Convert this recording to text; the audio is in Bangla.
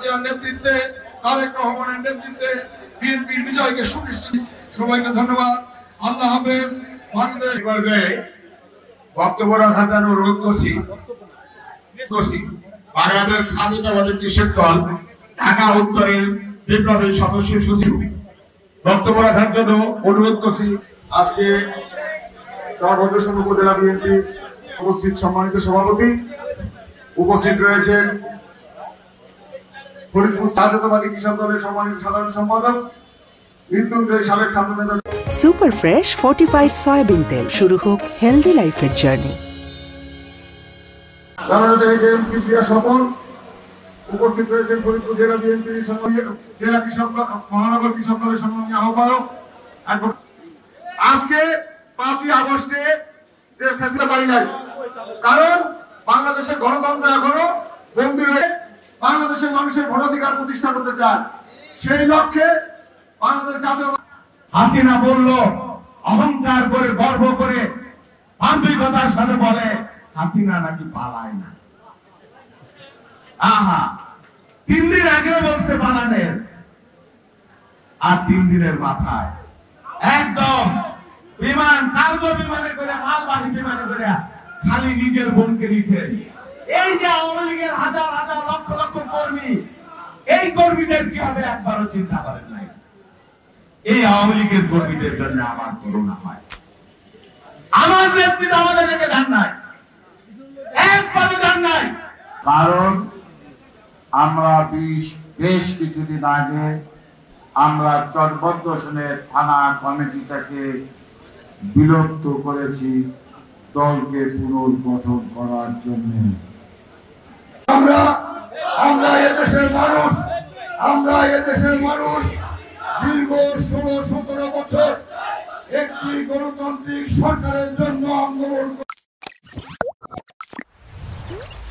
জিয়ার নেতৃত্বে, তারেক রহমানের নেতৃত্বে বিএনপির বিজয়কে সুনিশ্চিত। সবাইকে ধন্যবাদ। আল্লাহ হাফেজ। বাংলাদেশ বক্তব্য রাখার জন্য অনুরোধ করছি বাংলাদেশ স্বাধীনতাবাদী কৃষক দল ঢাকা উত্তরের বিপ্লবী সদস্য সচিব বক্তব্য রাখার জন্য অনুরোধ করছি। আজকে চরভদ্রসন উপজেলা বিএনপি উপস্থিত সম্মানিত সভাপতি, উপস্থিত রয়েছেন ফরিদপুর জাতীয়তাবাদী কৃষক দলের সম্মানিত সাধারণ সম্পাদক মৃত্যুঞ্জয় সাবেক ছাত্র নেতা। সুপার ফ্রেশ ফর্টিফাইড সয়াবিন তেল, শুরু হোক হেলদি লাইফের জার্নি। সফল উপস্থিত রয়েছেন ফরিদপুর জেলা বিএনপির জেলা কৃষক মহানগর কৃষক দলের সম্মানীয় আহ্বায়ক। আজকে 5ই আগস্টে যে ফেসলা পারি নাই, কারণ বাংলাদেশের গণতন্ত্র এখনো বন্দী হয়ে বাংলাদেশের মানুষের ভোটাধিকার প্রতিষ্ঠা করতে চায়। সেই লক্ষ্যে বাংলাদেশ জাতীয় হাসিনা বলল, অহংকার করে গর্ব করে আন্তরিকতার সাথে বলে হাসিনা নাকি পালায় না। আহা, 3 দিন আগে বলছে পালানের, আর 3 দিনের মাথায় একদম বিমান, কার্গো বিমানে করে, মালবাহী বিমানে করে খালি নিজের বোনকে নিছে। এই যে আওয়ামী লীগের হাজার হাজার লক্ষ লক্ষ কর্মী, এই কর্মীদের কি হবে একবারও চিন্তা করেন নাই? এই আওয়ামী লীগের কর্মীদের জন্য আমার করুণা হয়। আমার নেতৃত্ব আমাদেরকে জান নাই, একবারও জান নাই। কারণ আমরা বেশ কিছুদিন আগে আমরা চরভদ্রসনের থানা কমিটিটাকে বিলুপ্ত করেছি দলকে পুনর্গঠন করার জন্য। আমরা এদেশের মানুষ দীর্ঘ 16-17 বছর একটি গণতান্ত্রিক সরকারের জন্য আন্দোলন